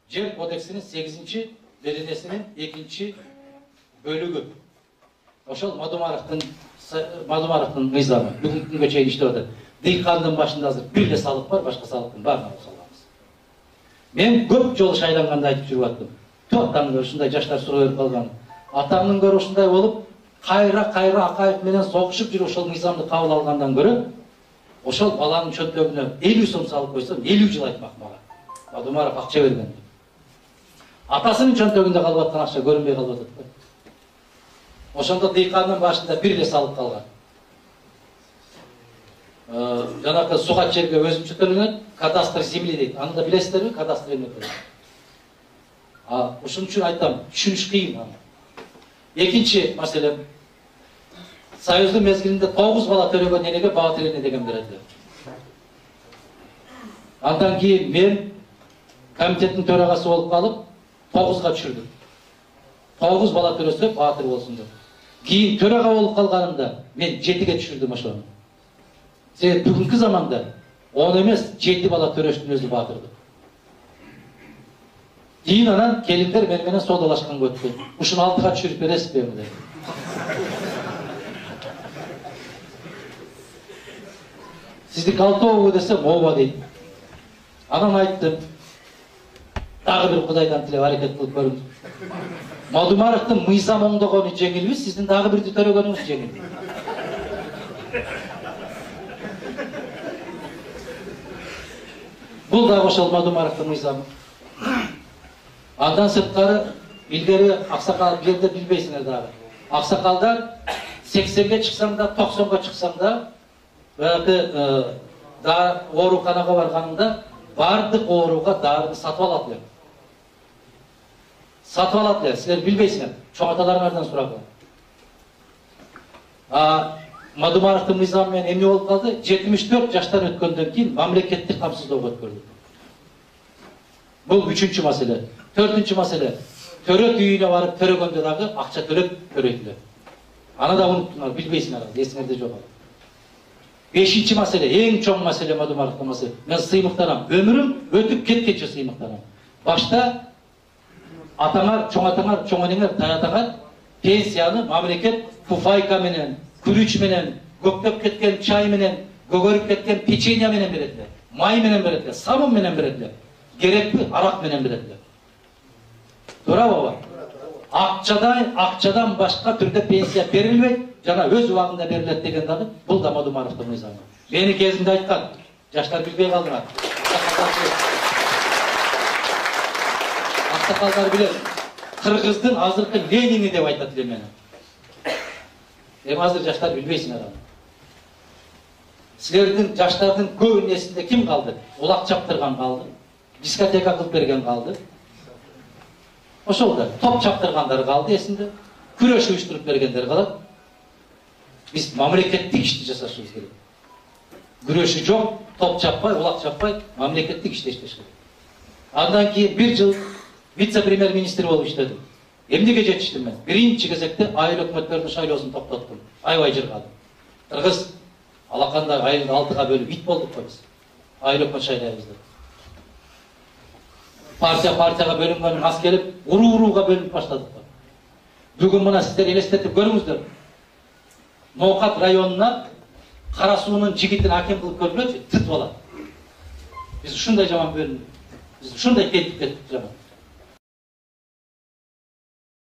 Жер кодексinin 8. беренесinin 2. bölügü. Ошол Мадумаровдун мыйзамы бүгүнкү күнгө чейин иштеп атат. Дыйкандын башында азыр бир эле салык бар, башка салыктын баарын алып салганбыз. Мен көп жолу шайланганда айтып жүрүп аттым. Атамдын ушундай жаштар суроо берип калган. Атамдын көрү ушундай болуп, кайра Акаев менен согушуп жүрүп ошол мыйзамды кабыл алгандан көрө, ошол баланын чөнтөгүнө 50 сом салып койсом, 50 жыл айтмак мага. Мадумаров акча берген. Атасынын чөнтөгүндө калып аткан акча көрүнбөй калып атат. Ошондо дыйкандын башында бир эле салык калган. Жанакы сугат жерге өзүнчө төлөнөт, кадастр земли дейт. Аны да билесиздерби? Кадастр эмне дейт. Ушун үчүн айтам, түшүнүш кыйын аны. Экинчи маселе, Союздун мезгилинде 9 бала төрөгөн энеге баа тирене деген берилди. Андан кийин мен комитеттин төрагасы болуп калып, 9га түшүрдүм. 9 бала төрөсө баатыр болсун деп. Кийин төрага болуп калганымда мен 7ге түшүрдүм ошону. Себеби бүгүнкү заманда 10 эмес 7 бала төрөштүн өзү баатырдык. Кийин анан келиндер мен менен соодалашканга өттү. Ушуну 6га түшүрүп бересизби деп. Сиздики 6 болобу десем, ооба дейт. Анан айттым. Дагы бир Кудайдан тилеп аракет кылып көрүңүз. Мадумаровдун мыйзам оңдогону жеңилби, сиздин дагы бирди төрөгөнүңүз жеңил. Бул дагы ошол Мадумаровдун мыйзамы. Андан сырткары илгери аксакал жерде билбейсиңер дагы. Аксакалдар 80ге чыксаң да, 90га чыксаң да, да ооруканага барганыңда бардык ооруга дарыны сатып алат эле. Сатып алат эле, силер билбейсиңер. Чоң аталарыңардан сурагыла. Мадумаровдун мыйзамы менен эмне болуп калды? 74 жаштан өткөндөн кийин мамлекеттик камсыздоого өткөрүлдү. Бул 3-чү маселе. 4-чү маселе. Төрөт үйүнө барып төрөгөндө дагы акча төлөп төрөйдүлөр. Аны да унуттуңар, билбейсиңер, эсиңерде жок. 5-чи маселе, эң чоң маселе Мадумаровдун маселе. Мен сыймыктанам. Өмүрүм өтүп кеткенче сыймыктанам. Башта атаңар, чоң энеңер, таятаңар пенсияны мамлекет фуфайка менен, күрүч менен, көктөп кеткен чай менен, көгөрүп кеткен печенье менен берет эле. Май менен берет эле, сабын менен берет эле. Керекпи арак менен берет эле. Туурабы? Акчадан башка түрдө пенсия берилбейт, жана өз убагында берилет деген дагы бул да Мадумаровдун мыйзамы. Мени кезинде айткан, жаштар билбей калдыңар. Аксакалдар билет. Кыргыздын азыркы Ленини деп айтат эле мени. Эми азыр жаштар билбейсиңер аны. Силердин жаштардын көбүнүн эсинде ким калды? Улак чаптырган калды. Дискотека кылып берген калды. Ошол да топ чаптыргандар калды эсинде. Күрөш уюштуруп бергендер калат. Биз мамлекеттик ишти жасашыбыз керек. Күрөшү жок, топ чаппай, улак чаппай, мамлекеттик ишти иштеш керек. Андан кийин 1 жыл вице-премьер-министр болуп иштедим. Эмнеге жетиштим мен? Биринчи кезекте айыл өкмөттөрдүн шайлоосун токтоттум. Аябай жыргадым. Кыргыз алакандай айылды 6га бөлүп ит болдук го биз. Айыл өкмөт шайлайбыз деп. Партияга бөлүнгөн аз келип, урууга бөлүнүп баштадык. Бүгүн мына сиздер элестетип көрүңүздөр. Ноокат районуна Кара суунун жигитин аким кылып көргөнчү тытып алат. Биз ушундай жаман бөлүндүк. Биз ушундай тетип кеттик жаман.